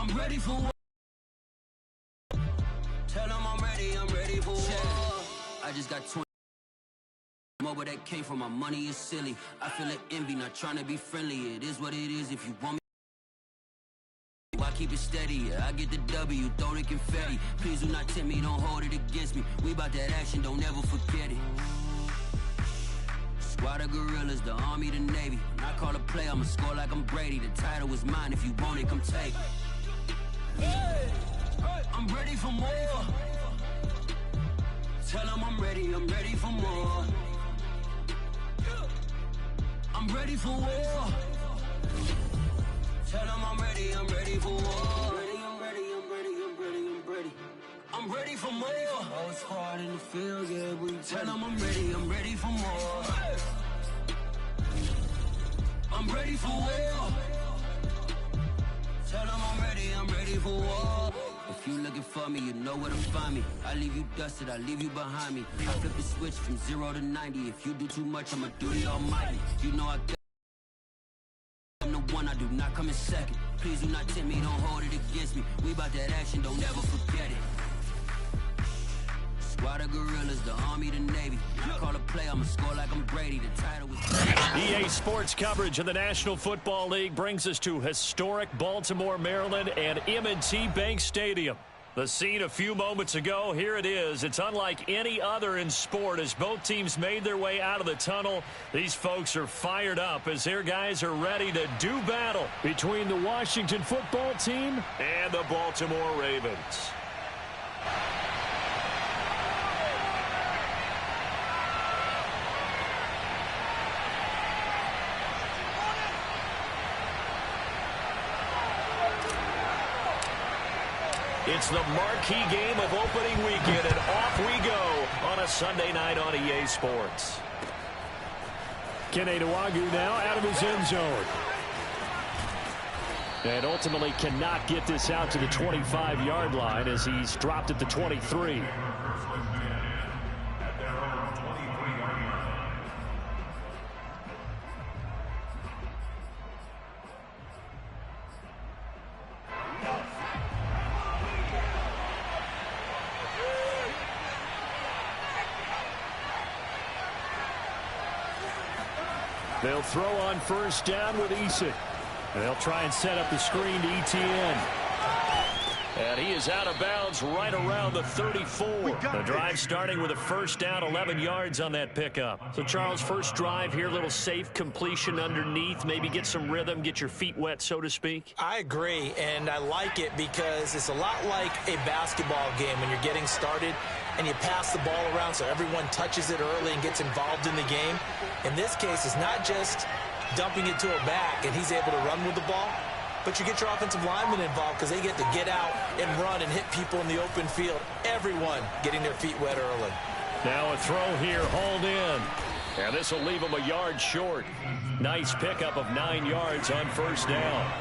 I'm ready for war. Tell them I'm ready for war. I just got 20. Where that came from, my money is silly. I feel like envy, not trying to be friendly. It is what it is. If you want me, I keep it steady. Yeah, I get the W, throw the confetti. Please do not tempt me, don't hold it against me. We about that action, don't ever forget it. Squad of gorillas, the army, the navy. When I call a play, I'ma score like I'm Brady. The title is mine, if you want it, come take it. Hey, I'm ready for more. Tell them I'm ready for more. I'm ready for war. Tell them I'm ready for war. I'm ready for more. Oh, it's hard in the field, yeah, but you tell them I'm ready for more. I'm ready for war. Tell them I'm ready for war. If you looking for me, you know where to find me. I leave you dusted, I leave you behind me. I flip the switch from 0 to 90. If you do too much, I'ma do the almighty. You know I got I'm the one, I do not come in second. Please do not tempt me, don't hold it against me. We about that action, don't ever forget it. Squad of gorillas, the army, the navy. I call a play, I'ma score like I'm Brady. The title was EA Sports coverage of the National Football League brings us to historic Baltimore, Maryland, and M&T Bank Stadium. The scene a few moments ago, here it is. It's unlike any other in sport as both teams made their way out of the tunnel. These folks are fired up as their guys are ready to do battle between the Washington football team and the Baltimore Ravens. It's the marquee game of opening weekend, and off we go on a Sunday night on EA Sports. Kene Nwangwu now out of his end zone. And ultimately cannot get this out to the 25-yard line as he's dropped at the 23. They'll throw on first down with Eason. They'll try and set up the screen to Etienne. And he is out of bounds right around the 34. The drive starting with a first down, 11 yards on that pickup. So, Charles, first drive here, little safe completion underneath. Maybe get some rhythm, get your feet wet, so to speak. I agree, and I like it because it's a lot like a basketball game when you're getting started and you pass the ball around so everyone touches it early and gets involved in the game. In this case, it's not just dumping it to a back and he's able to run with the ball, but you get your offensive linemen involved because they get to get out and run and hit people in the open field. Everyone getting their feet wet early. Now a throw here, hauled in. And this will leave him a yard short. Nice pickup of 9 yards on first down.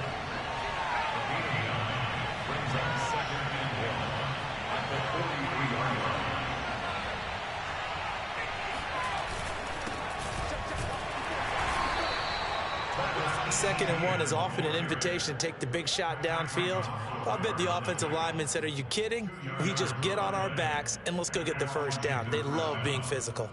Second and 1 is often an invitation to take the big shot downfield. I bet the offensive lineman said, are you kidding? We just get on our backs and let's go get the first down. They love being physical.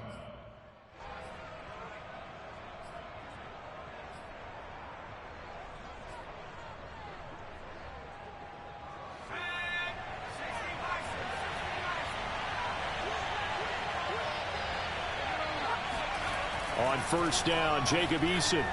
On first down, Jacob Eason.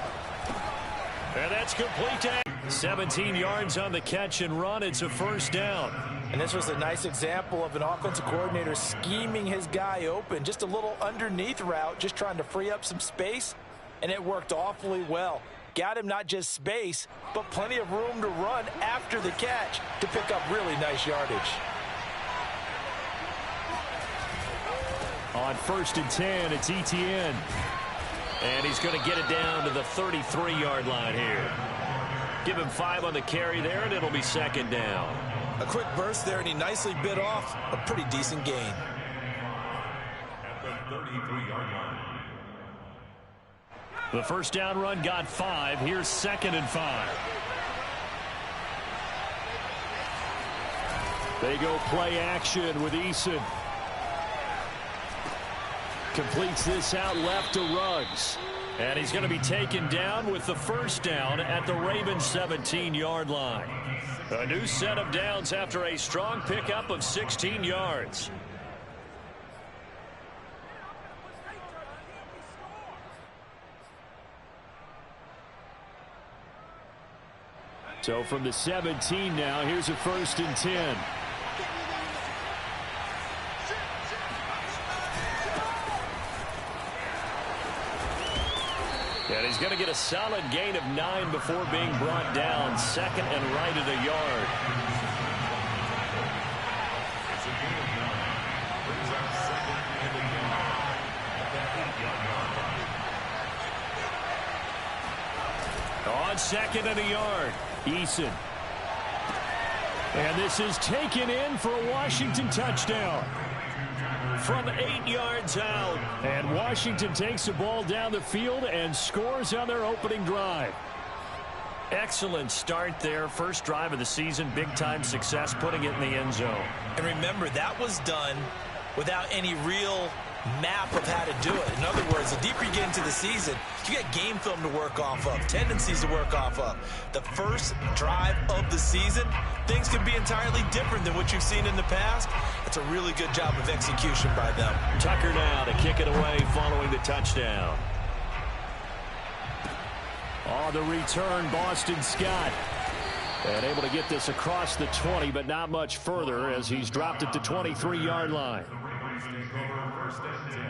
And that's complete to 17 yards on the catch and run. It's a first down. And this was a nice example of an offensive coordinator scheming his guy open. Just a little underneath route, just trying to free up some space, and it worked awfully well. Got him not just space, but plenty of room to run after the catch to pick up really nice yardage. On first and 10, it's Etienne. And he's going to get it down to the 33-yard line here. Give him 5 on the carry there, and it'll be second down. A quick burst there, and he nicely bit off a pretty decent gain. At the 33-yard line. The first down run got 5. Here's second and 5. They go play action with Eason. Completes this out left to Ruggs. And he's going to be taken down with the first down at the Ravens 17-yard line. A new set of downs after a strong pickup of 16 yards. So from the 17 now, here's a 1st and 10. And he's going to get a solid gain of 9 before being brought down. 2nd and right at a yard. It's a gain of 9. Brings up 2nd and a yard at the 8-yard line. On 2nd and a yard, Eason. And this is taken in for a Washington touchdown. From 8 yards out. And Washington takes the ball down the field and scores on their opening drive. Excellent start there. First drive of the season. Big-time success putting it in the end zone. And remember, that was done without any real map of how to do it. In other words, the deeper you get into the season, you got game film to work off of, tendencies to work off of. The first drive of the season, things can be entirely different than what you've seen in the past. It's a really good job of execution by them. Tucker now to kick it away following the touchdown. On the return, Boston Scott. And able to get this across the 20, but not much further as he's dropped it to 23-yard line. Take over 1st and 10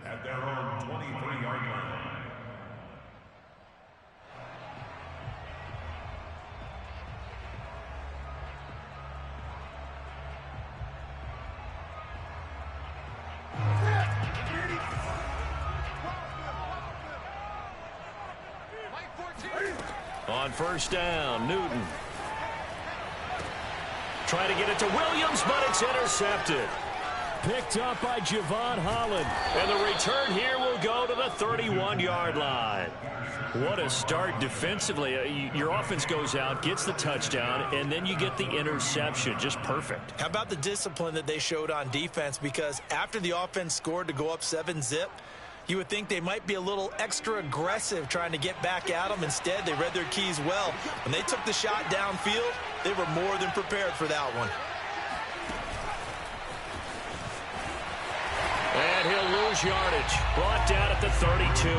at their own 23-yard line. On 1st down, Newton. Trying to get it to Williams, but it's intercepted. Picked up by Javon Holland. And the return here will go to the 31-yard line. What a start defensively. Your offense goes out, gets the touchdown, and then you get the interception. Just perfect. How about the discipline that they showed on defense? Because after the offense scored to go up 7-zip, you would think they might be a little extra aggressive trying to get back at them. Instead, they read their keys well. When they took the shot downfield, they were more than prepared for that one. And he'll lose yardage. Brought down at the 32.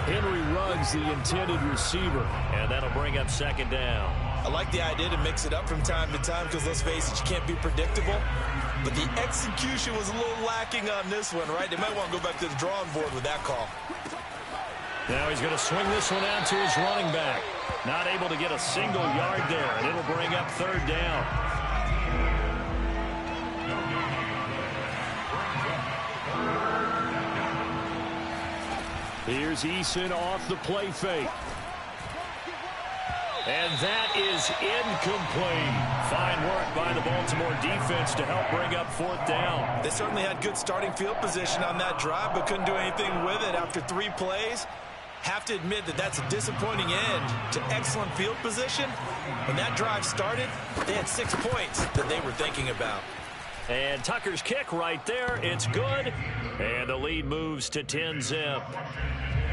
Henry Ruggs, the intended receiver. And that'll bring up 2nd down. I like the idea to mix it up from time to time because, let's face it, you can't be predictable. But the execution was a little lacking on this one, right? They might want to go back to the drawing board with that call. Now he's going to swing this one out to his running back. Not able to get a single yard there, and it'll bring up 3rd down. Here's Eason off the play fake. And that is incomplete. Fine work by the Baltimore defense to help bring up 4th down. They certainly had good starting field position on that drive, but couldn't do anything with it after 3 plays. Have to admit that that's a disappointing end to excellent field position. When that drive started, they had 6 points that they were thinking about. And Tucker's kick right there. It's good. And the lead moves to 10-zip.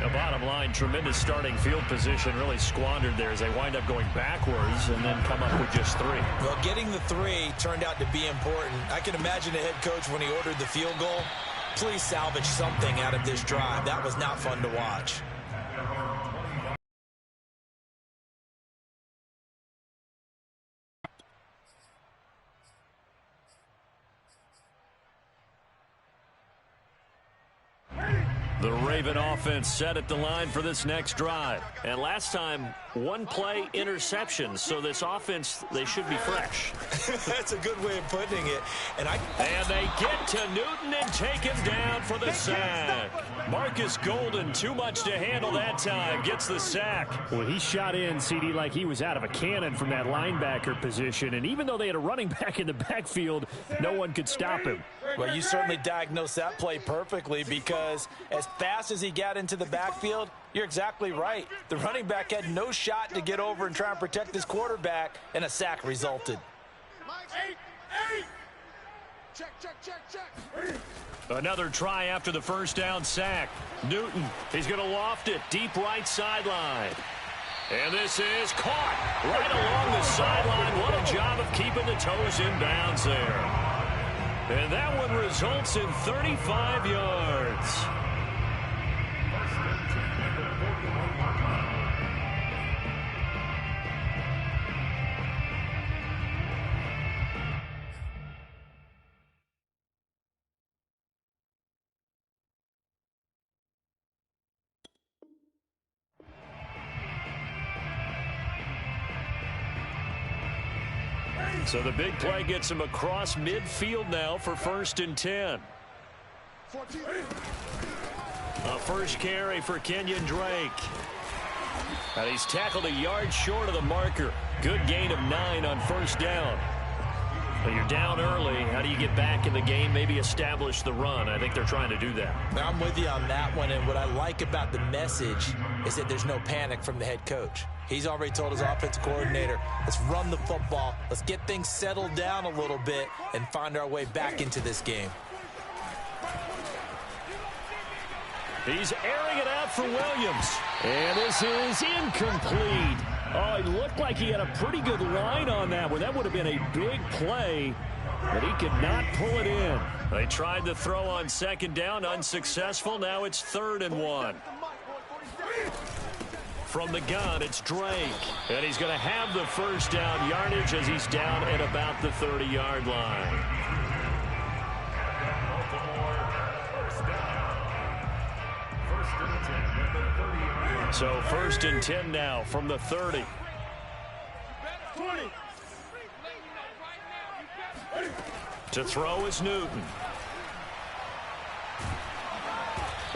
The bottom line, tremendous starting field position, really squandered there as they wind up going backwards and then come up with just 3. Well, getting the 3 turned out to be important. I can imagine the head coach when he ordered the field goal. Please salvage something out of this drive. That was not fun to watch. The Raven offense set at the line for this next drive. And last time, 1-play interception. So this offense, they should be fresh. That's a good way of putting it. And they get to Newton and take him down for the sack. Marcus Golden, too much to handle that time, gets the sack. Well, he shot in, CD, like he was out of a cannon from that linebacker position. And even though they had a running back in the backfield, no one could stop him. Well, you certainly diagnosed that play perfectly because as fast as he got into the backfield, you're exactly right. The running back had no shot to get over and try and protect his quarterback, and a sack resulted. Another try after the first down sack. Newton, he's going to loft it deep right sideline. And this is caught right along the sideline. What a job of keeping the toes in bounds there. And that one results in 35 yards. So the big play gets him across midfield now for 1st and 10. A first carry for Kenyon Drake. And he's tackled a yard short of the marker. Good gain of 9 on first down. But you're down early. How do you get back in the game? Maybe establish the run. I think they're trying to do that. I'm with you on that one, and what I like about the message is that there's no panic from the head coach. He's already told his offensive coordinator, let's run the football, let's get things settled down a little bit and find our way back into this game. He's airing it out for Williams. And this is incomplete. Oh, it looked like he had a pretty good line on that one. That would have been a big play, but he could not pull it in. They tried to throw on second down, unsuccessful. Now it's 3rd and 1. From the gun, it's Drake. And he's going to have the first down yardage as he's down at about the 30-yard line. So 1st and 10 now from the 30. To throw is Newton.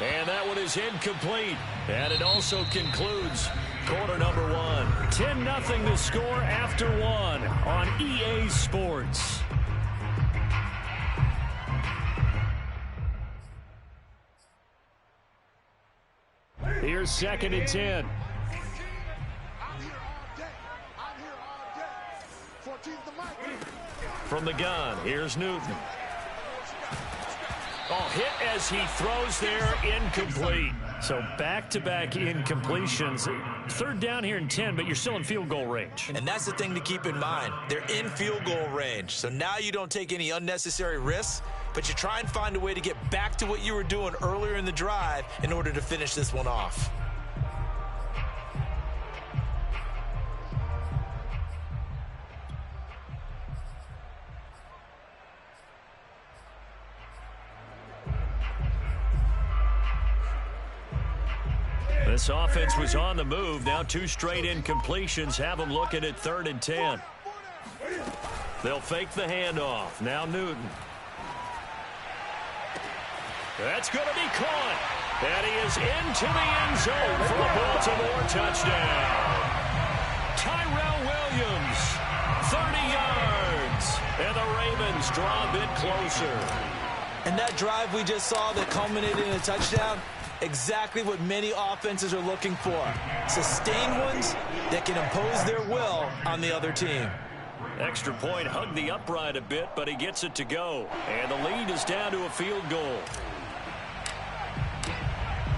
And that one is incomplete. And it also concludes quarter number 1. 10-0 the score after 1 on EA Sports. Here's 2nd and 10. From the gun, here's Newton. Oh, hit as he throws there, incomplete. So back-to-back incompletions. 3rd down here and 10, but you're still in field goal range. And that's the thing to keep in mind. They're in field goal range. So now you don't take any unnecessary risks, but you try and find a way to get back to what you were doing earlier in the drive in order to finish this one off. This offense was on the move. Now 2 straight incompletions have them looking at 3rd and 10. They'll fake the handoff. Now Newton. That's going to be caught. And he is into the end zone for a Baltimore touchdown. Tyrell Williams, 30 yards. And the Ravens draw a bit closer. And that drive we just saw that culminated in a touchdown, exactly what many offenses are looking for. Sustained ones that can impose their will on the other team. Extra point hugged the upright a bit, but he gets it to go. And the lead is down to a field goal.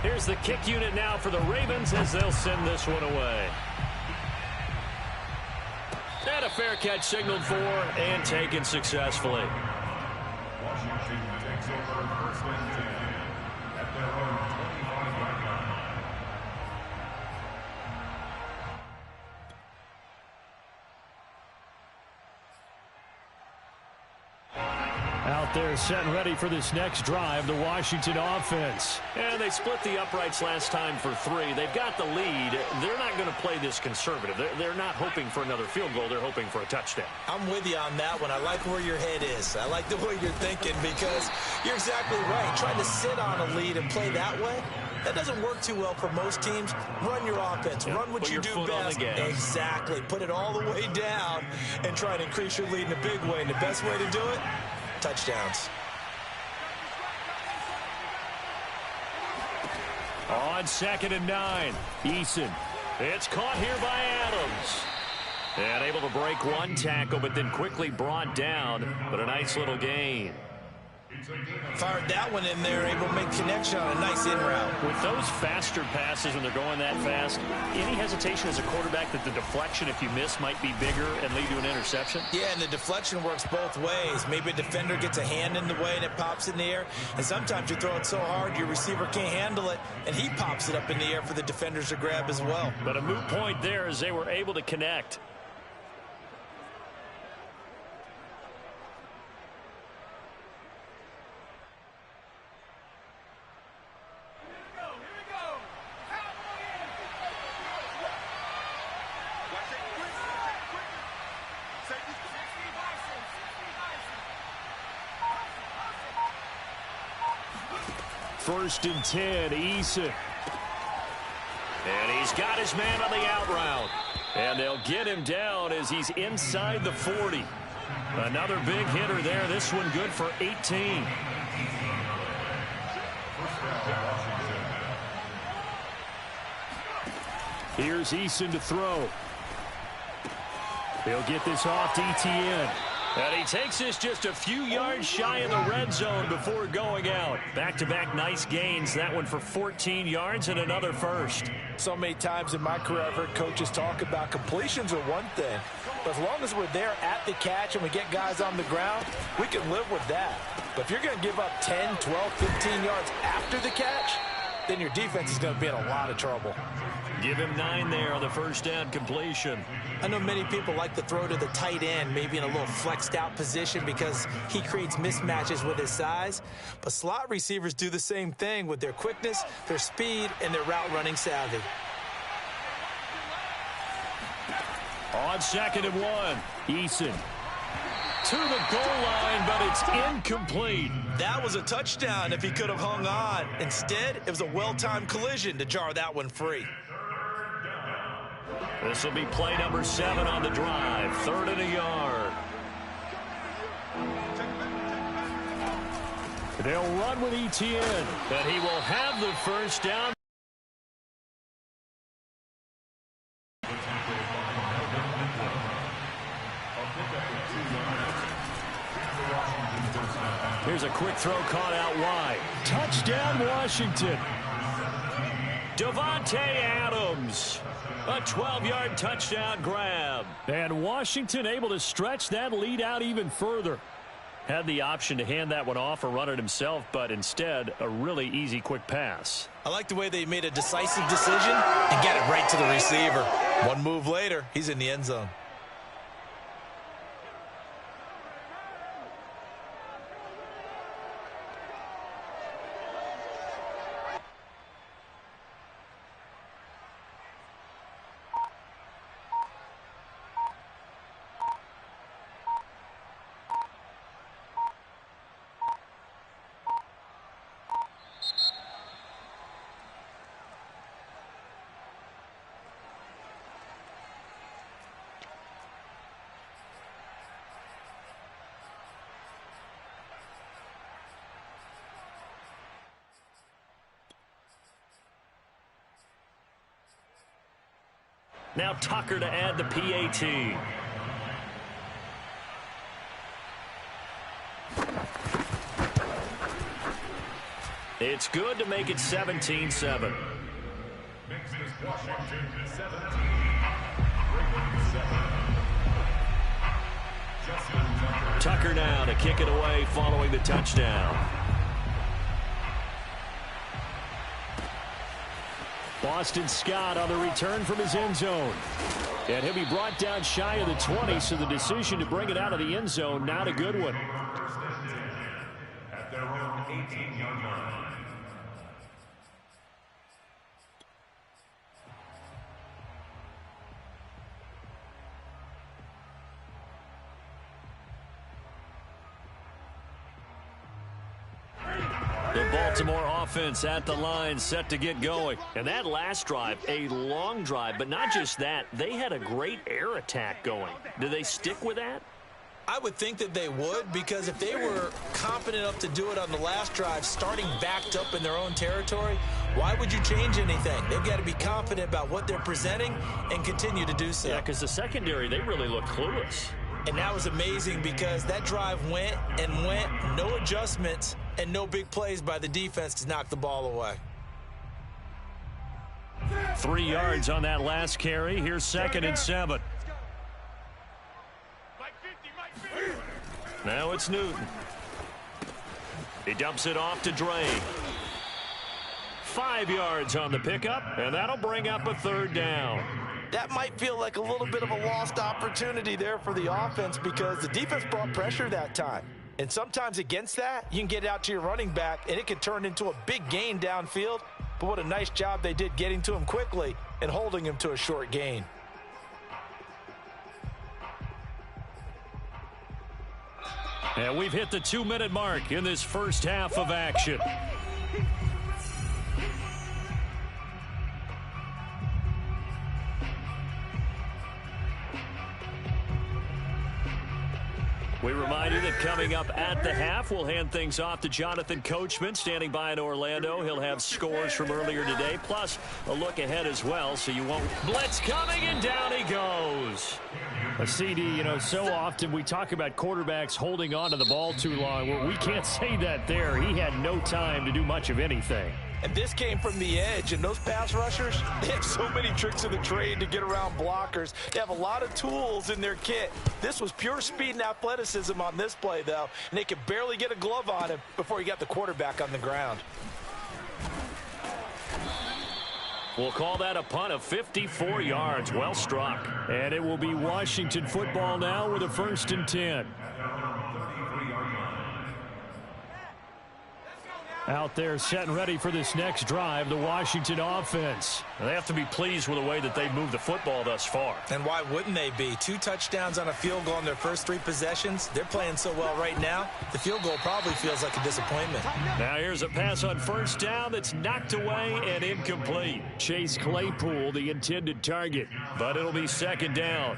Here's the kick unit now for the Ravens as they'll send this one away. And a fair catch signaled for and taken successfully. Washington takes over 1st and 10 at their own 25-yard line. Out there set and ready for this next drive, the Washington offense. And they split the uprights last time for 3. They've got the lead. They're not going to play this conservative. They're not hoping for another field goal. They're hoping for a touchdown. I'm with you on that one. I like where your head is. I like the way you're thinking because you're exactly right. Trying to sit on a lead and play that way, that doesn't work too well for most teams. Run your offense. Run what you do best. Exactly. Put it all the way down and try to increase your lead in a big way. And the best way to do it, touchdowns. On 2nd and 9, Eason. It's caught here by Adams. And able able to break one tackle, but then quickly brought down. But a nice little gain. Fired that one in there, able to make connection on a nice in route. With those faster passes when they're going that fast, any hesitation as a quarterback that the deflection, if you miss, might be bigger and lead to an interception? Yeah, and the deflection works both ways. Maybe a defender gets a hand in the way and it pops in the air. And sometimes you throw it so hard your receiver can't handle it, and he pops it up in the air for the defenders to grab as well. But a moot point there as they were able to connect. First and 10, Eason. And he's got his man on the out route. And they'll get him down as he's inside the 40. Another big hitter there. This one good for 18. Here's Eason to throw. He'll get this off to Etienne. And he takes this just a few yards shy of the red zone before going out. Back-to-back nice gains. That one for 14 yards and another first. So many times in my career I've heard coaches talk about completions are one thing. But as long as we're there at the catch and we get guys on the ground, we can live with that. But if you're going to give up 10, 12, 15 yards after the catch, then your defense is going to be in a lot of trouble. Give him 9 there on the first down completion. I know many people like to throw to the tight end, maybe in a little flexed out position because he creates mismatches with his size. But slot receivers do the same thing with their quickness, their speed, and their route running savvy. On 2nd and 1, Eason to the goal line, but it's incomplete. That was a touchdown if he could have hung on. Instead, it was a well-timed collision to jar that one free. This will be play number 7 on the drive. 3rd and a yard. They'll run with Etienne, and he will have the first down. Here's a quick throw caught out wide. Touchdown, Washington. Davante Adams. A 12-yard touchdown grab. And Washington able to stretch that lead out even further. Had the option to hand that one off or run it himself, but instead, a really easy quick pass. I like the way they made a decisive decision and get it right to the receiver. One move later, he's in the end zone. Now Tucker to add the PAT. It's good to make it 17-7. Makes this Washington 7. Tucker now to kick it away following the touchdown. Boston Scott on the return from his end zone. And he'll be brought down shy of the 20, so the decision to bring it out of the end zone, not a good one. At their own 18-yard line. The Baltimore offense at the line, set to get going. And that last drive, a long drive, but not just that. They had a great air attack going. Do they stick with that? I would think that they would, because if they were confident enough to do it on the last drive, starting backed up in their own territory, Why would you change anything? They've got to be confident about what they're presenting and continue to do so. Yeah, because the secondary, they really look clueless. And that was amazing because that drive went and went, no adjustments, and no big plays by the defense to knock the ball away. 3 yards on that last carry. Here's 2nd and 7. Now it's Newton. He dumps it off to Drake. 5 yards on the pickup, and that'll bring up a 3rd down. That might feel like a little bit of a lost opportunity there for the offense because the defense brought pressure that time. And sometimes against that, you can get out to your running back, and it could turn into a big gain downfield. But what a nice job they did getting to him quickly and holding him to a short gain. And we've hit the 2-minute mark in this first half of action. We remind you that coming up at the half, we'll hand things off to Jonathan Coachman, standing by in Orlando. He'll have scores from earlier today, plus a look ahead as well, so you won't. Blitz coming, and down he goes. A CD, you know, so often we talk about quarterbacks holding on to the ball too long. Well, we can't say that there. He had no time to do much of anything. And this came from the edge, and those pass rushers, they have so many tricks of the trade to get around blockers. They have a lot of tools in their kit. This was pure speed and athleticism on this play, though, and they could barely get a glove on him before he got the quarterback on the ground. We'll call that a punt of 54 yards. Well struck. And it will be Washington football now with a 1st and 10. Out there set and ready for this next drive, the Washington offense. And they have to be pleased with the way that they've moved the football thus far. And why wouldn't they be? 2 touchdowns on a field goal in their first 3 possessions. They're playing so well right now, the field goal probably feels like a disappointment. Now here's a pass on 1st down that's knocked away and incomplete. Chase Claypool, the intended target. But it'll be 2nd down.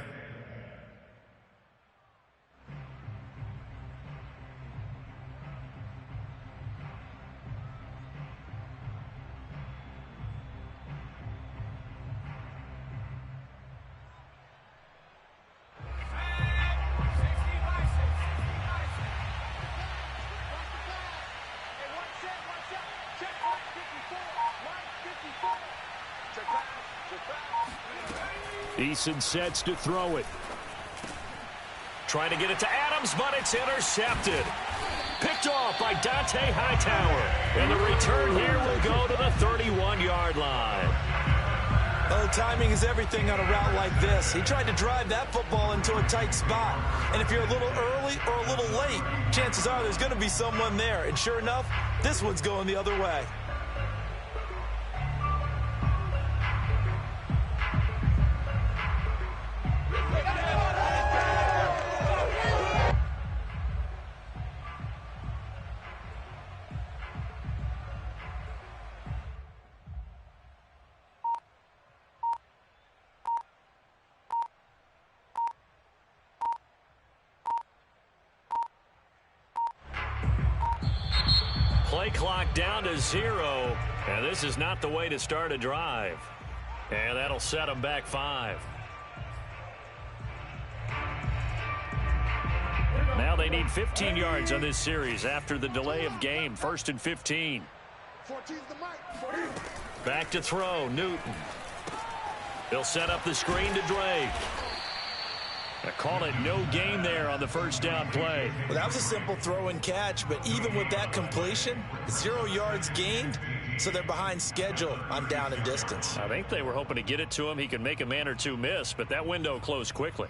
Eason sets to throw it. Trying to get it to Adams, but it's intercepted. Picked off by Dante Hightower. And the return here will go to the 31-yard line. Oh, timing is everything on a route like this. He tried to drive that football into a tight spot. And if you're a little early or a little late, chances are there's going to be someone there. And sure enough, this one's going the other way. Play clock down to 0, and this is not the way to start a drive. And that'll set them back 5. Now they need 15 yards on this series after the delay of game. 1st and 15. Back to throw, Newton. He'll set up the screen to Drake. They call it no gain there on the 1st down play. Well, that was a simple throw and catch, but even with that completion, 0 yards gained, so they're behind schedule on down and distance. I think they were hoping to get it to him. He could make a man or two miss, but that window closed quickly.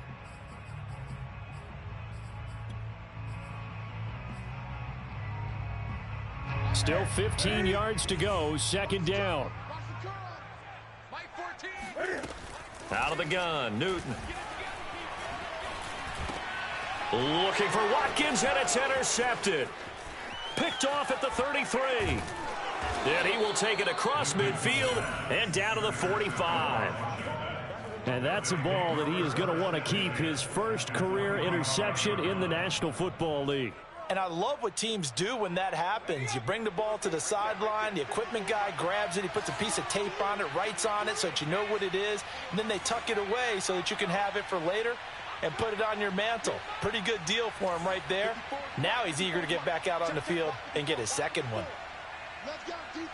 Still 15 yards to go, 2nd down. Out of the gun, Newton. Looking for Watkins, and it's intercepted. Picked off at the 33. And he will take it across midfield and down to the 45. And that's a ball that he is going to want to keep, his first career interception in the National Football League. And I love what teams do when that happens. You bring the ball to the sideline, the equipment guy grabs it, he puts a piece of tape on it, writes on it so that you know what it is, and then they tuck it away so that you can have it for later and put it on your mantle. Pretty good deal for him right there. Now he's eager to get back out on the field and get his second one. Let's go, defense.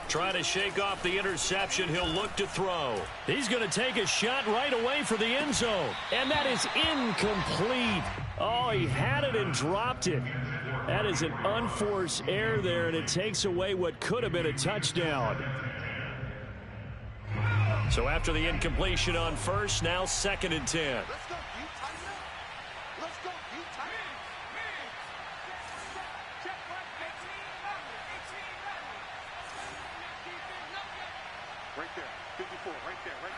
Trying to shake off the interception. He'll look to throw. He's going to take a shot right away for the end zone. And that is incomplete. Oh, he had it and dropped it. That is an unforced error there, and it takes away what could have been a touchdown. So after the incompletion on first, now 2nd and 10. Let's go, you tight end. Let's go, you tight end. Right there, 54, right there, right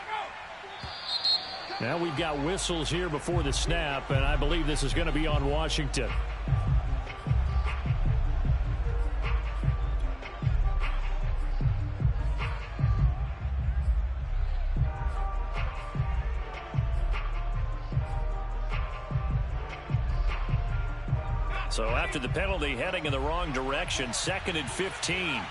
there. Now we've got whistles here before the snap, and I believe this is going to be on Washington. So after the penalty, heading in the wrong direction, 2nd and 15.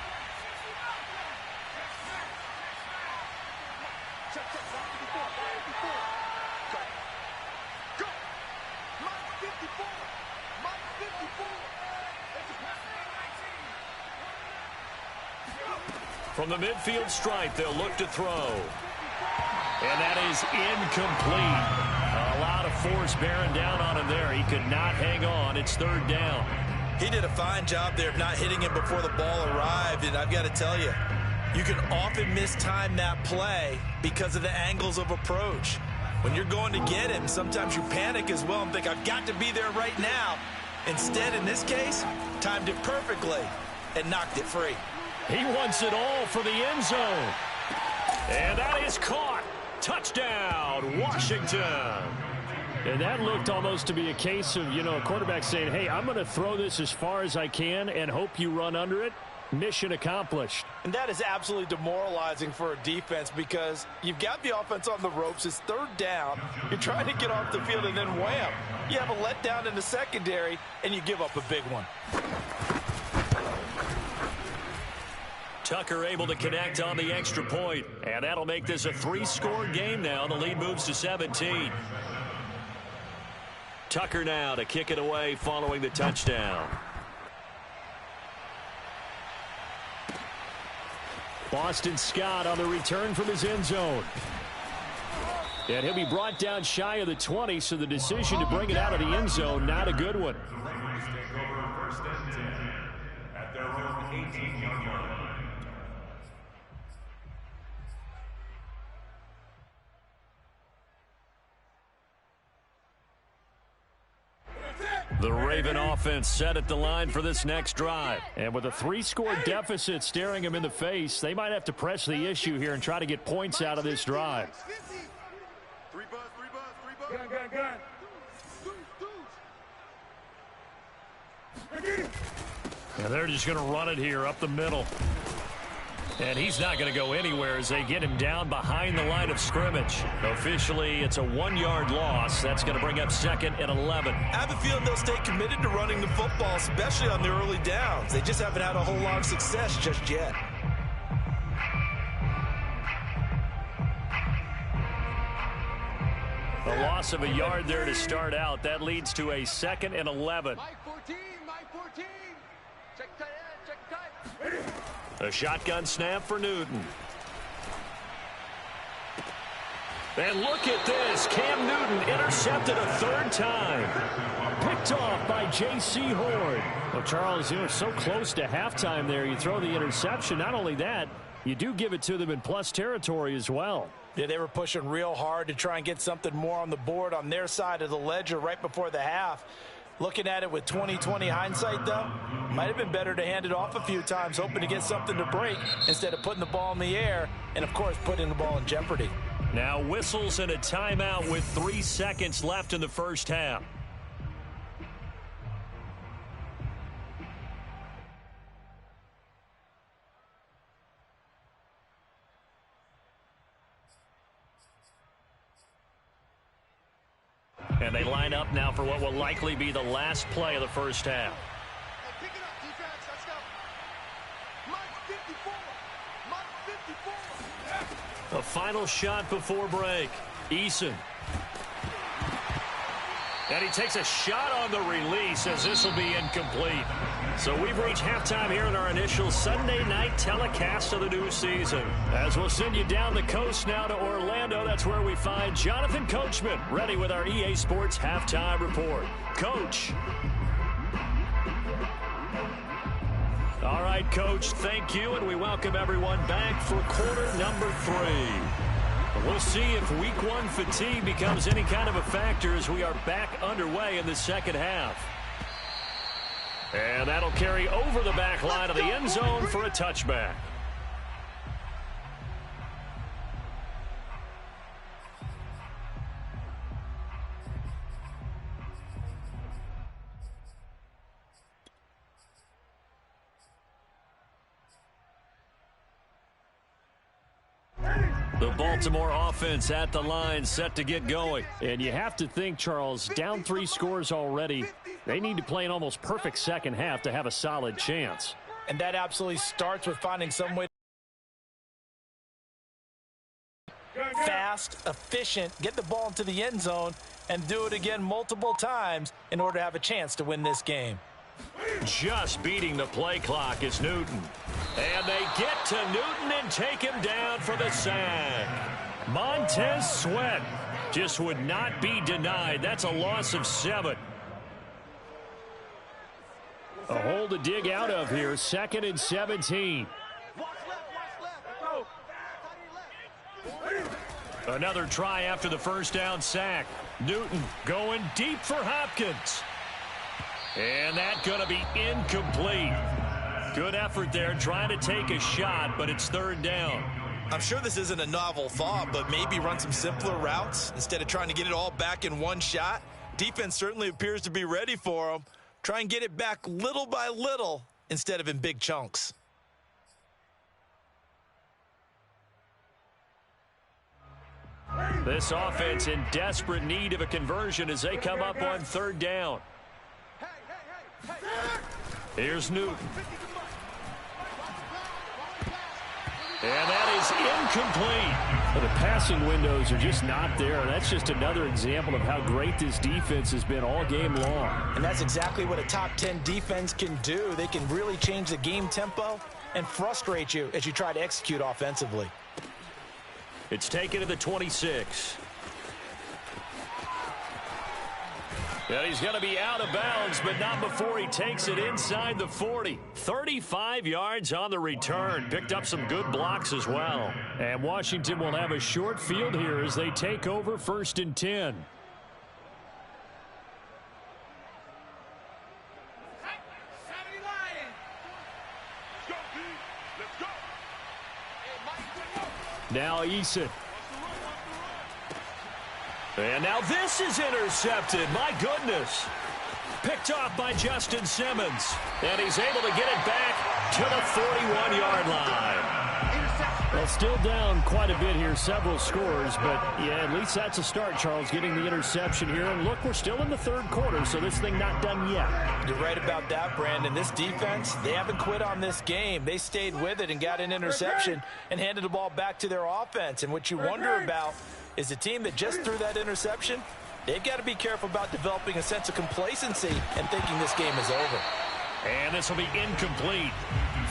From the midfield stripe, they'll look to throw. And that is incomplete. A lot of force bearing down on him there. He could not hang on. It's 3rd down. He did a fine job there of not hitting it before the ball arrived, and I've got to tell you, you can often mistime that play because of the angles of approach. When you're going to get him, sometimes you panic as well and think, I've got to be there right now. Instead, in this case, timed it perfectly and knocked it free. He wants it all for the end zone. And that is caught. Touchdown, Washington. And that looked almost to be a case of, a quarterback saying, hey, I'm going to throw this as far as I can and hope you run under it. Mission accomplished. And that is absolutely demoralizing for a defense because you've got the offense on the ropes. It's 3rd down. You're trying to get off the field, and then wham, you have a letdown in the secondary, and you give up a big one. Tucker able to connect on the extra point, and that'll make this a 3-score game now. The lead moves to 17. Tucker now to kick it away following the touchdown. Boston Scott on the return from his end zone. And he'll be brought down shy of the 20, so the decision to bring it out of the end zone, not a good one. At their own 18-yard line. The Raven offense set at the line for this next drive. And with a 3-score deficit staring him in the face, they might have to press the issue here and try to get points out of this drive. Three buzz. Gun. And they're just going to run it here up the middle. And he's not going to go anywhere as they get him down behind the line of scrimmage. Officially, it's a 1-yard loss. That's going to bring up 2nd and 11. I have a feeling they'll stay committed to running the football, especially on the early downs. They just haven't had a whole lot of success just yet. A loss of a yard there to start out. That leads to a 2nd and 11. Mike 14. Check tight end. A shotgun snap for Newton. And look at this. Cam Newton intercepted a 3rd time. Picked off by J.C. Horn. Well, Charles, you were so close to halftime there. You throw the interception. Not only that, you do give it to them in plus territory as well. Yeah, they were pushing real hard to try and get something more on the board on their side of the ledger right before the half. Looking at it with 20/20 hindsight, though, might have been better to hand it off a few times, hoping to get something to break instead of putting the ball in the air and, of course, putting the ball in jeopardy. Now whistles and a timeout with 3 seconds left in the first half. And they line up now for what will likely be the last play of the first half. Pick it up, defense. Let's go. Mike 54. Mike 54. A final shot before break. Eason. And he takes a shot on the release as this will be incomplete. So we've reached halftime here in our initial Sunday night telecast of the new season. As we'll send you down the coast now to Orlando, that's where we find Jonathan Coachman ready with our EA Sports halftime report. Coach. All right, Coach, thank you, and we welcome everyone back for quarter number 3. We'll see if week 1 fatigue becomes any kind of a factor as we are back underway in the second half. And that'll carry over the back line of the end zone for a touchback. The Baltimore offense at the line, set to get going. And you have to think, Charles, down 3 scores already. They need to play an almost perfect second half to have a solid chance. And that absolutely starts with finding some way fast, efficient, get the ball into the end zone, and do it again multiple times in order to have a chance to win this game. Just beating the play clock is Newton. And they get to Newton and take him down for the sack. Montez Sweat just would not be denied. That's a loss of 7. A hole to dig out of here. 2nd and 17. Another try after the first down sack. Newton going deep for Hopkins. And that's going to be incomplete. Good effort there trying to take a shot, but it's 3rd down. I'm sure this isn't a novel thought, but maybe run some simpler routes instead of trying to get it all back in one shot. Defense certainly appears to be ready for them. Try and get it back little by little instead of in big chunks. This offense in desperate need of a conversion as they come up on 3rd down. Here's Newton. And that is incomplete. Well, the passing windows are just not there. That's just another example of how great this defense has been all game long. And that's exactly what a top 10 defense can do. They can really change the game tempo and frustrate you as you try to execute offensively. It's taken to the 26. And he's going to be out of bounds, but not before he takes it inside the 40. 35 yards on the return. Picked up some good blocks as well. And Washington will have a short field here as they take over 1st and 10. Now Eason. And now this is intercepted. My goodness. Picked off by Justin Simmons. And he's able to get it back to the 41-yard line. Well, still down quite a bit here, several scores. But, yeah, at least that's a start, Charles, getting the interception here. And, look, we're still in the 3rd quarter, so this thing not done yet. You're right about that, Brandon. This defense, they haven't quit on this game. They stayed with it and got an interception and handed the ball back to their offense. And what you wonder about is the team that just threw that interception, they've got to be careful about developing a sense of complacency and thinking this game is over. And this will be incomplete.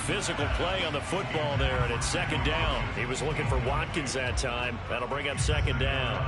Physical play on the football there, and it's 2nd down. He was looking for Watkins that time. That'll bring up 2nd down.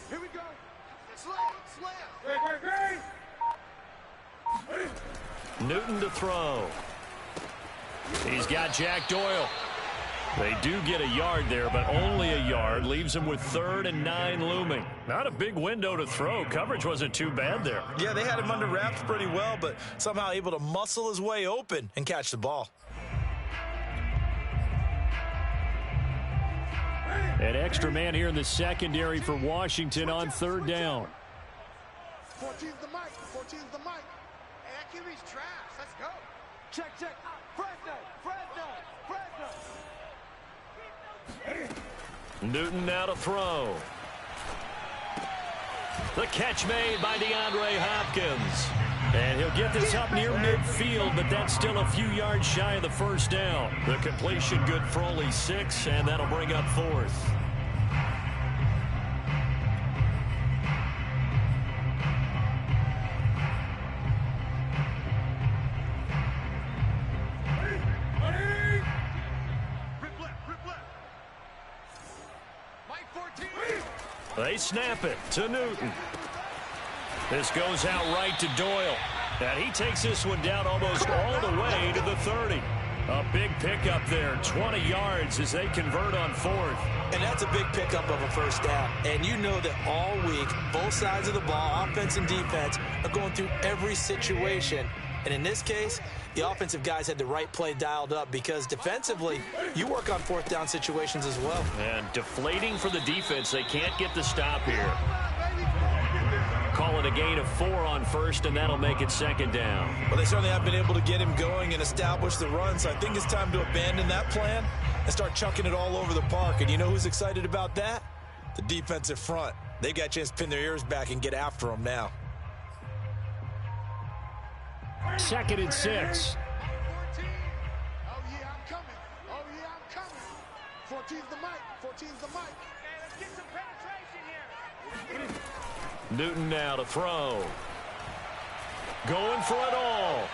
Here we go. Slam. Newton to throw. He's got Jack Doyle. They do get a yard there, but only a yard. Leaves him with 3rd and 9 looming. Not a big window to throw. Coverage wasn't too bad there. Yeah, they had him under wraps pretty well, but somehow able to muscle his way open and catch the ball. An extra man here in the secondary for Washington on third down. 14's the mic. 14's the mic. Hey, that QB's trash. Let's go. Check, check. Fresno, Fresno, Fresno. Newton now to throw. The catch made by DeAndre Hopkins. And he'll get this up near midfield, but that's still a few yards shy of the first down. The completion good for only 6, and that'll bring up 4th. They snap it to Newton. This goes out right to Doyle. And he takes this one down almost all the way to the 30. A big pickup there, 20 yards as they convert on 4th. And that's a big pickup of a first down. And you know that all week, both sides of the ball, offense and defense, are going through every situation. And in this case, the offensive guys had the right play dialed up because defensively, you work on 4th down situations as well. And deflating for the defense. They can't get the stop here. Call it a gain of 4 on 1st, and that'll make it 2nd down. Well, they certainly have been able to get him going and establish the run, so I think it's time to abandon that plan and start chucking it all over the park. And you know who's excited about that? The defensive front. They got a chance to pin their ears back and get after him now. 2nd and 6. 14. Oh, yeah, I'm coming. Oh, yeah, I'm coming. 14's the mic. 14's the mic. Hey, let's get some penetration here. Newton now to throw. Going for it all.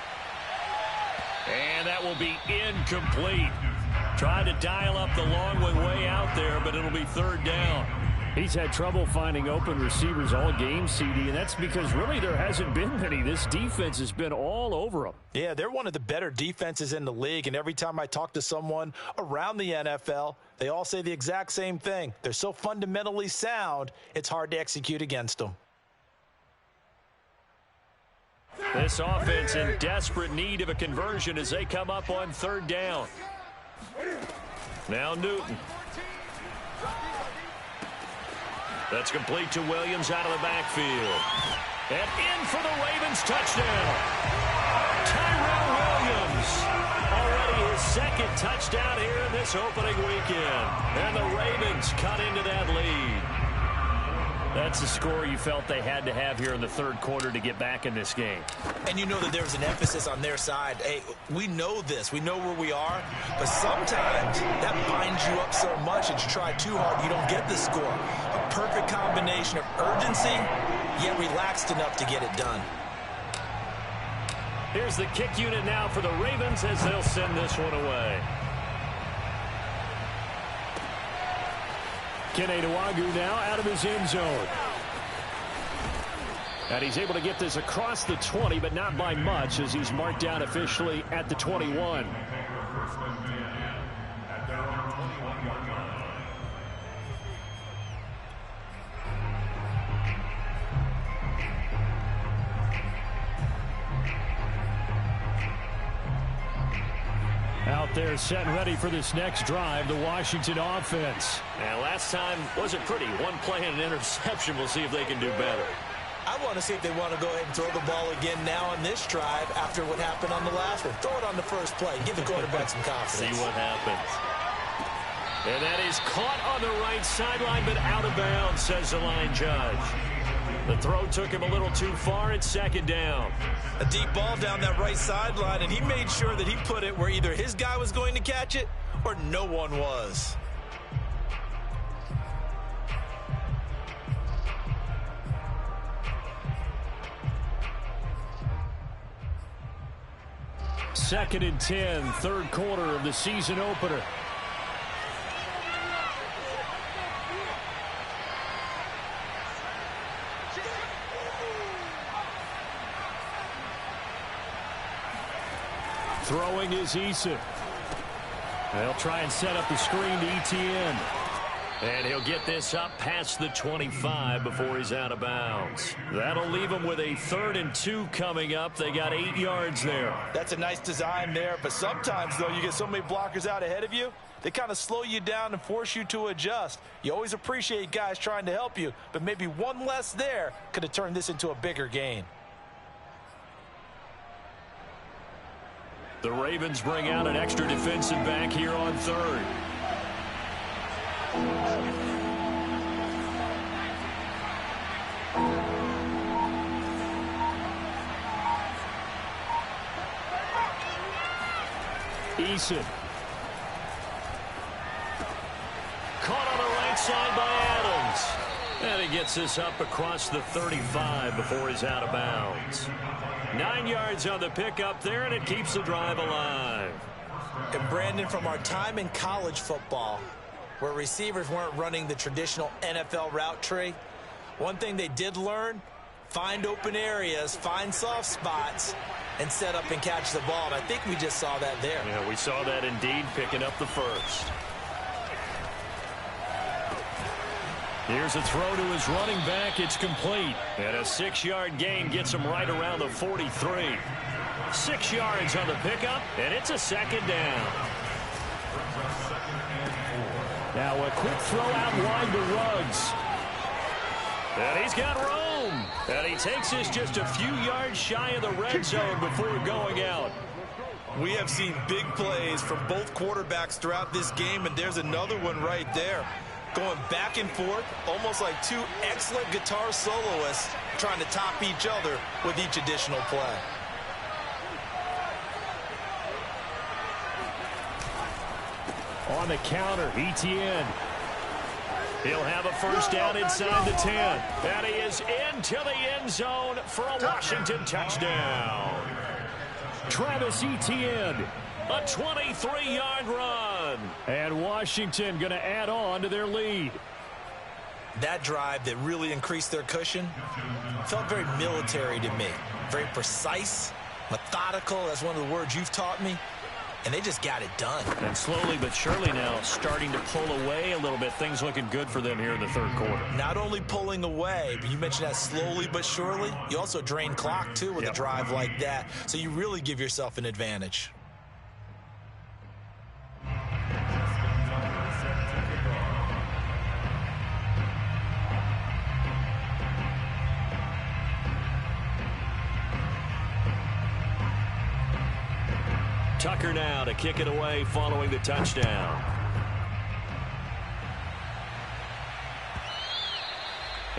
And that will be incomplete. Tried to dial up the long one way out there, but it'll be 3rd down. He's had trouble finding open receivers all game, CD, and that's because really there hasn't been many. This defense has been all over them. Yeah, they're one of the better defenses in the league, and every time I talk to someone around the NFL, they all say the exact same thing. They're so fundamentally sound, it's hard to execute against them. This offense in desperate need of a conversion as they come up on 3rd down. Now Newton. That's complete to Williams out of the backfield. And in for the Ravens touchdown. Tyrell Williams. Already his 2nd touchdown here in this opening weekend. And the Ravens cut into that lead. That's the score you felt they had to have here in the 3rd quarter to get back in this game. And you know that there's an emphasis on their side. Hey, we know this. We know where we are. But sometimes that binds you up so much that you try too hard, you don't get the score. A perfect combination of urgency, yet relaxed enough to get it done. Here's the kick unit now for the Ravens as they'll send this one away. Kene Nwangwu now out of his end zone. And he's able to get this across the 20, but not by much as he's marked down officially at the 21. Out there set and ready for this next drive, the Washington offense. And last time wasn't pretty. One play and an interception. We'll see if they can do better. I want to see if they want to go ahead and throw the ball again now on this drive after what happened on the last one. Throw it on the first play. Give the quarterback some confidence. See what happens. And that is caught on the right sideline, but out of bounds, says the line judge. The throw took him a little too far. It's 2nd down. A deep ball down that right sideline, and he made sure that he put it where either his guy was going to catch it or no one was. Second and 10, 3rd quarter of the season opener. Throwing is Eason. They'll try and set up the screen to Etienne. And he'll get this up past the 25 before he's out of bounds. That'll leave him with a 3rd and 2 coming up. They got 8 yards there. That's a nice design there, but sometimes, though, you get so many blockers out ahead of you, They kind of slow you down and force you to adjust. You always appreciate guys trying to help you, but maybe one less there could have turned this into a bigger gain. The Ravens bring out an extra defensive back here on third. Eason. Caught on the right side by Adams. And he gets this up across the 35 before he's out of bounds. 9 yards on the pickup there, and it keeps the drive alive. And Brandon, from our time in college football, where receivers weren't running the traditional NFL route tree, one thing they did learn, find open areas, find soft spots, and set up and catch the ball. And I think we just saw that there. Yeah, we saw that indeed, picking up the first. Here's a throw to his running back. It's complete. And a 6-yard gain gets him right around the 43. 6 yards on the pickup, and it's a second down. Now a quick throw out wide to Ruggs. And he's got room. And he takes this just a few yards shy of the red zone before going out. We have seen big plays from both quarterbacks throughout this game, and there's another one right there. Going back and forth, almost like two excellent guitar soloists trying to top each other with each additional play. On the counter, Etienne. He'll have a first down inside the 10. And he is into the end zone for a Washington touchdown. Travis Etienne, a 23-yard run. And Washington going to add on to their lead. That drive that really increased their cushion felt very military to me. Very precise, methodical. That's one of the words you've taught me. And they just got it done. And slowly but surely now starting to pull away a little bit. Things looking good for them here in the third quarter. Not only pulling away, but you mentioned that slowly but surely. You also drain clock, too, with a drive like that. So you really give yourself an advantage. Tucker now to kick it away following the touchdown.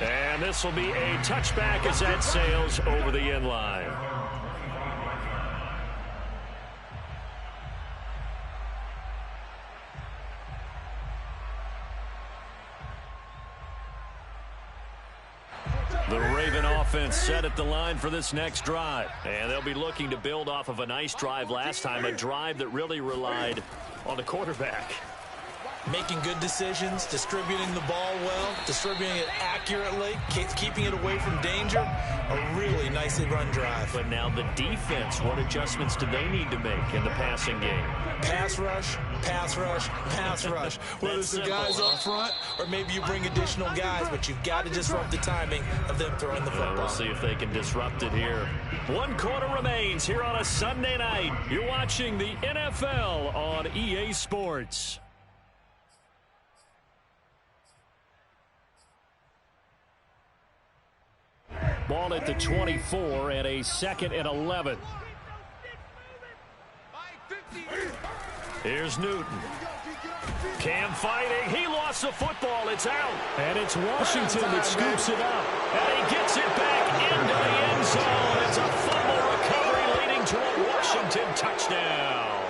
And this will be a touchback as that sails over the end line. The Raven offense set at the line for this next drive. And they'll be looking to build off of a nice drive last time, a drive that really relied on the quarterback. Making good decisions, distributing the ball well, distributing it accurately, keeping it away from danger. A really nicely run drive. But now the defense, what adjustments do they need to make in the passing game? Pass rush, pass rush, pass rush. Whether it's the guys up front or maybe you bring additional guys, but you've got to disrupt the timing of them throwing the football. We'll see if they can disrupt it here. 1 quarter remains here on a Sunday night. You're watching the NFL on EA Sports. Ball at the 24 and a 2nd and 11. Here's Newton. Cam fighting. He lost the football. It's out. And it's Washington that scoops it up. And he gets it back into the end zone. It's a fumble recovery leading to a Washington touchdown.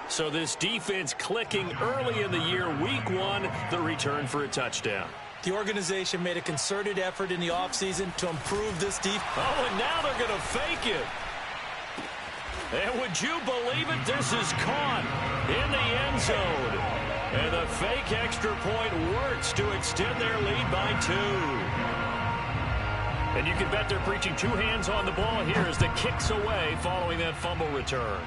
So this defense clicking early in the year. Week 1, the return for a touchdown. The organization made a concerted effort in the offseason to improve this defense. Oh, and now they're going to fake it. And would you believe it? This is caught in the end zone. And the fake extra point works to extend their lead by 2. And you can bet they're preaching 2 hands on the ball here as the kick's away following that fumble return.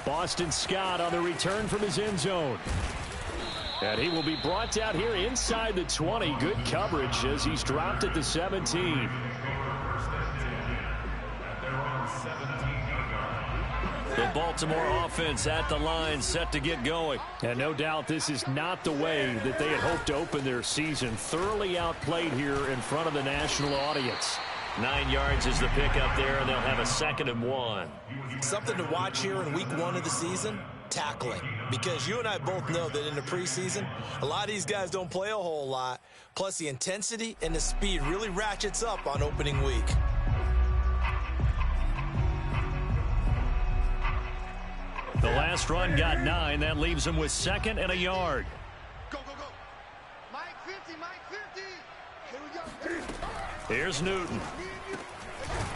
Boston Scott on the return from his end zone. And he will be brought out here inside the 20. Good coverage as he's dropped at the 17. The Baltimore offense at the line, set to get going. And no doubt this is not the way that they had hoped to open their season. Thoroughly outplayed here in front of the national audience. 9 yards is the pickup there, and they'll have a 2nd and 1. Something to watch here in week 1 of the season, tackling. Because you and I both know that in the preseason, a lot of these guys don't play a whole lot. Plus, the intensity and the speed really ratchets up on opening week. The last run got 9. That leaves him with 2nd and a yard. Go, go, go. Mike 50, Mike 50. Here we go. Here's Newton.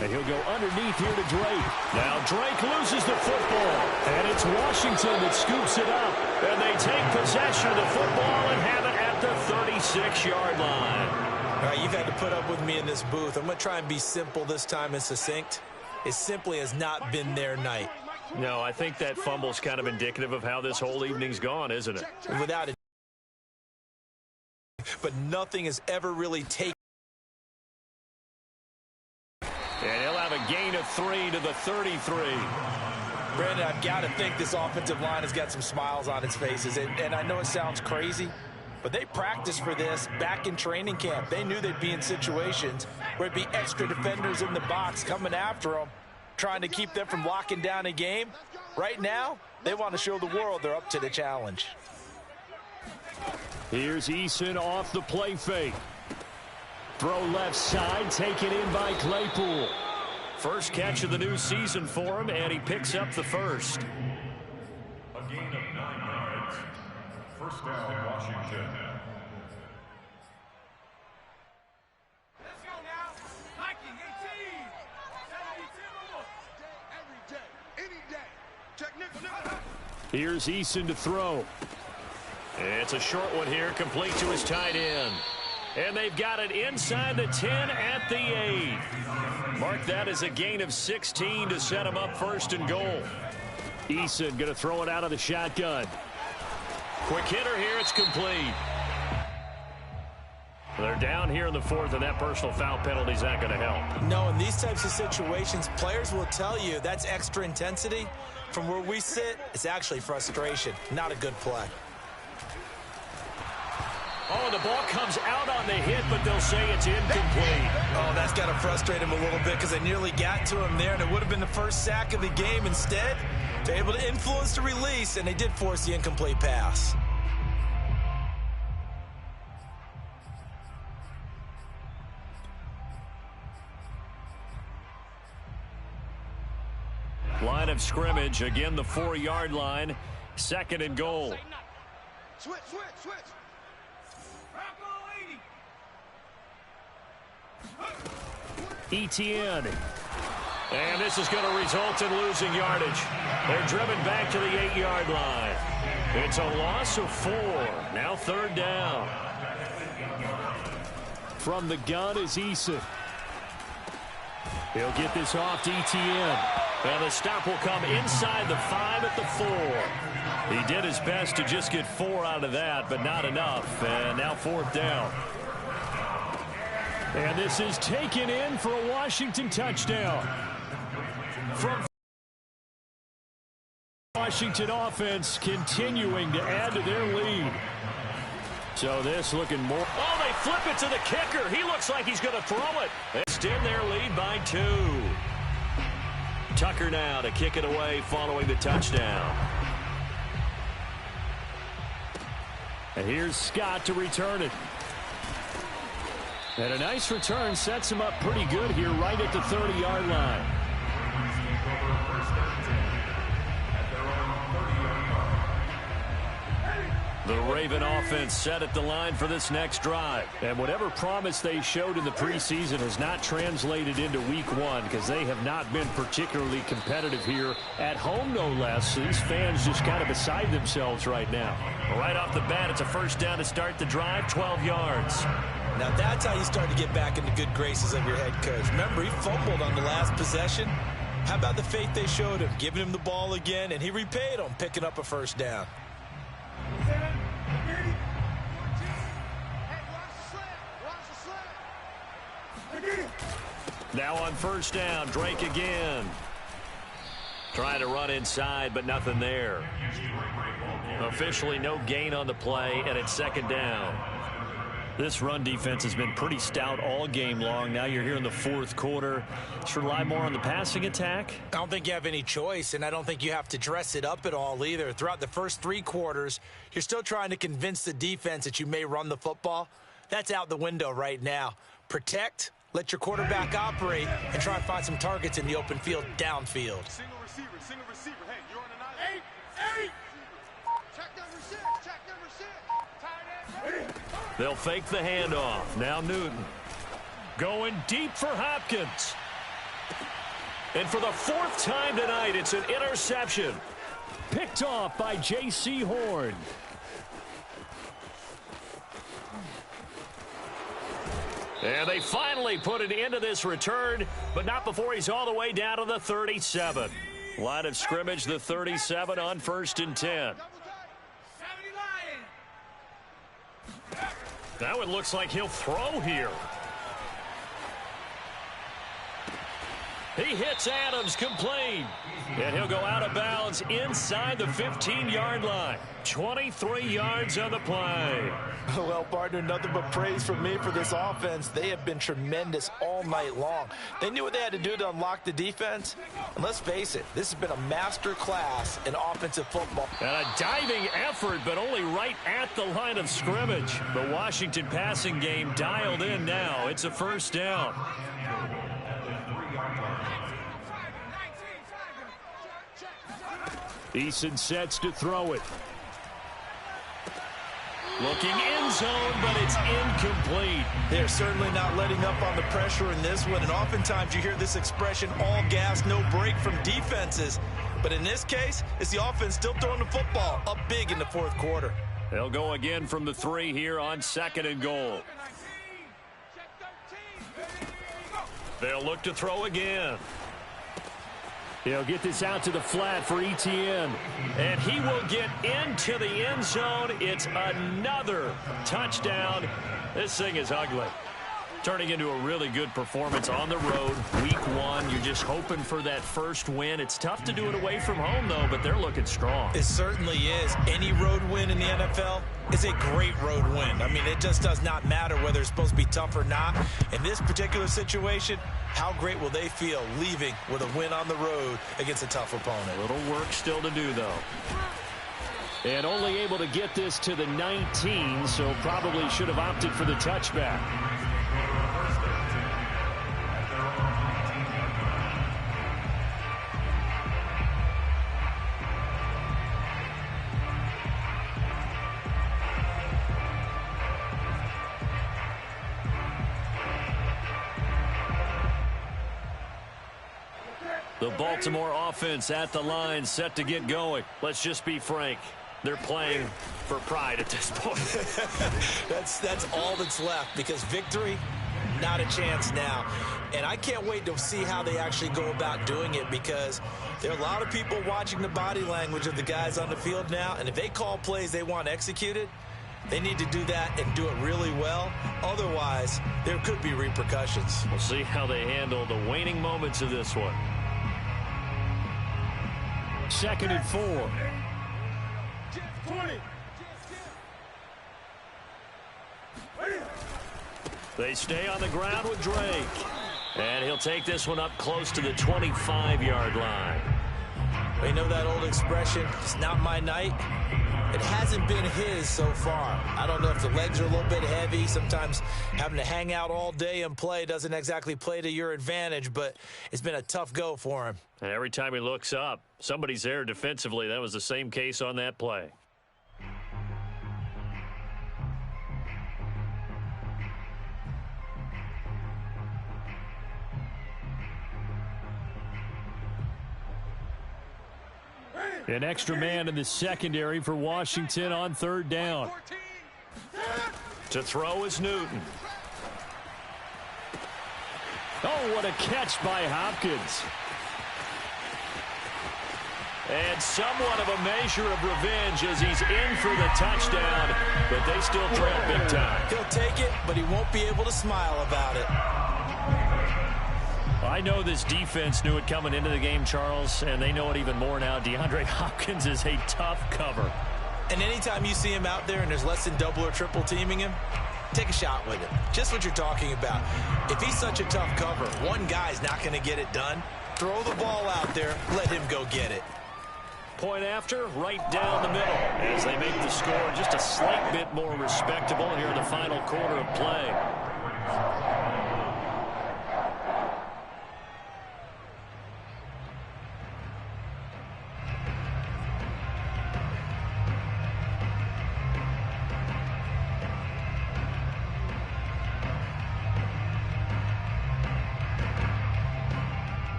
And he'll go underneath here to Drake. Now Drake loses the football. And it's Washington that scoops it up. And they take possession of the football and have it at the 36-yard line. All right, you've had to put up with me in this booth. I'm going to try and be simple this time and succinct. It simply has not been their night. No, I think that fumble's kind of indicative of how this whole evening's gone, isn't it? Without it. But nothing has ever really taken. And he'll have a gain of 3 to the 33. Brandon, I've got to think this offensive line has got some smiles on its faces. And I know it sounds crazy, but they practiced for this back in training camp. They knew they'd be in situations where it'd be extra defenders in the box coming after them, trying to keep them from locking down a game. Right now, they want to show the world they're up to the challenge. Here's Eason off the play fake. Throw left side, taken in by Claypool. First catch of the new season for him, and he picks up the first. A gain of 9 yards. First down, Washington. Let's go now. Nike 18. 72. Every day, any day. Check nickel. Here's Eason to throw. It's a short one here, complete to his tight end. And they've got it inside the 10 at the 8. Mark that as a gain of 16 to set him up 1st and goal. Eason going to throw it out of the shotgun. Quick hitter here, it's complete. They're down here in the 4th, and that personal foul penalty's not going to help. No, in these types of situations, players will tell you that's extra intensity. From where we sit, it's actually frustration, not a good play. Oh, and the ball comes out on the hit, but they'll say it's incomplete. Oh, that's got to frustrate him a little bit because they nearly got to him there, and it would have been the first sack of the game. Instead, they're able to influence the release, and they did force the incomplete pass. Line of scrimmage, again the 4-yard line, 2nd and goal. Switch, switch, switch. ETN. And this is going to result in losing yardage. They're driven back to the 8-yard line. It's a loss of 4. Now 3rd down. From the gun is Eason. He'll get this off to ETN. And the stop will come inside the 5 at the 4. He did his best to just get 4 out of that, but not enough. And now 4th down. And this is taken in for a Washington touchdown. From Washington offense continuing to add to their lead. So this looking more. Oh, they flip it to the kicker. He looks like he's going to throw it. Extend their lead by 2. Tucker now to kick it away following the touchdown. And here's Scott to return it. And a nice return sets him up pretty good here right at the 30-yard line. The Raven offense set at the line for this next drive. And whatever promise they showed in the preseason has not translated into week 1 because they have not been particularly competitive here at home, no less. These fans just kind of beside themselves right now. Right off the bat, it's a 1st down to start the drive, 12 yards. Now that's how you start to get back into good graces of your head coach. Remember, he fumbled on the last possession. How about the faith they showed him, giving him the ball again, and he repaid them, picking up a 1st down. Now on 1st down, Drake again. Trying to run inside, but nothing there. Officially no gain on the play, and it's second down. This run defense has been pretty stout all game long. Now you're here in the fourth quarter. Should rely more on the passing attack? I don't think you have any choice, and I don't think you have to dress it up at all either. Throughout the first 3 quarters, you're still trying to convince the defense that you may run the football. That's out the window right now. Protect, let your quarterback operate, and try and find some targets in the open field downfield. Single receiver. Hey, you're on an 8. Check number 6. Tight end. They'll fake the handoff. Now Newton. Going deep for Hopkins. And for the 4th time tonight, it's an interception. Picked off by J.C. Horn. And they finally put an end to this return, but not before he's all the way down to the 37. Line of scrimmage, the 37 on 1st and 10. Now it looks like he'll throw here. He hits Adams complete. And he'll go out of bounds inside the 15-yard line. 23 yards on the play. Well, partner, nothing but praise from me for this offense. They have been tremendous all night long. They knew what they had to do to unlock the defense. And let's face it, this has been a master class in offensive football. And a diving effort, but only right at the line of scrimmage. The Washington passing game dialed in now. It's a first down. Eason sets to throw it. Looking end zone, but it's incomplete. They're certainly not letting up on the pressure in this one. And oftentimes you hear this expression, all gas, no break from defenses. But in this case, it's the offense still throwing the football up big in the 4th quarter. They'll go again from the 3 here on 2nd and goal. They'll look to throw again. He'll get this out to the flat for Etienne. And he will get into the end zone. It's another touchdown. This thing is ugly. Turning into a really good performance on the road. Week 1, you're just hoping for that first win. It's tough to do it away from home, though, but they're looking strong. It certainly is. Any road win in the NFL is a great road win. I mean, it just does not matter whether it's supposed to be tough or not. In this particular situation, how great will they feel leaving with a win on the road against a tough opponent? A little work still to do, though. And only able to get this to the 19, so probably should have opted for the touchback. The Baltimore offense at the line, set to get going. Let's just be frank. They're playing for pride at this point. That's all that's left, because victory, not a chance now. And I can't wait to see how they actually go about doing it, because there are a lot of people watching the body language of the guys on the field now, and if they call plays they want executed, they need to do that and do it really well. Otherwise, there could be repercussions. We'll see how they handle the waning moments of this one. 2nd and 4. 20. They stay on the ground with Drake. And he'll take this one up close to the 25-yard line. You know that old expression, it's not my night? It hasn't been his so far. I don't know if the legs are a little bit heavy. Sometimes having to hang out all day and play doesn't exactly play to your advantage, but it's been a tough go for him. And every time he looks up, somebody's there defensively. That was the same case on that play. An extra man in the secondary for Washington on 3rd down. To throw is Newton. Oh, what a catch by Hopkins. And somewhat of a measure of revenge as he's in for the touchdown, but they still trail big time. He'll take it, but he won't be able to smile about it. I know this defense knew it coming into the game, Charles, and they know it even more now. DeAndre Hopkins is a tough cover. And anytime you see him out there and there's less than double or triple teaming him, take a shot with him. Just what you're talking about. If he's such a tough cover, one guy's not going to get it done. Throw the ball out there. Let him go get it. Point after, right down the middle as they make the score just a slight bit more respectable here in the final quarter of play.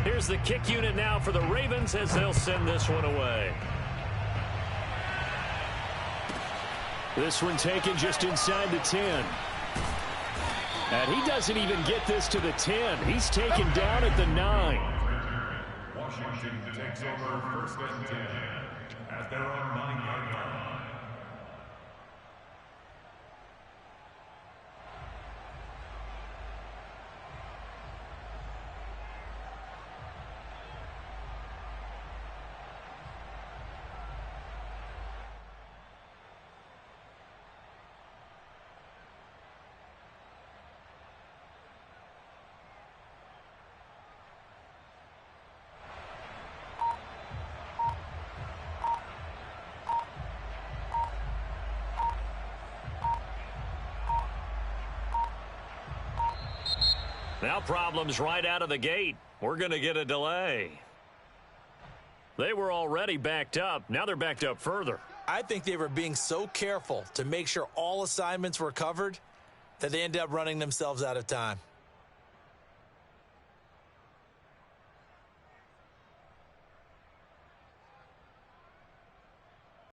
Here's the kick unit now for the Ravens as they'll send this one away. This one taken just inside the 10. And he doesn't even get this to the 10. He's taken down at the 9. Washington takes over first and 10 at their own 9-yard line. Now problems right out of the gate. We're going to get a delay. They were already backed up. Now they're backed up further. I think they were being so careful to make sure all assignments were covered that they ended up running themselves out of time.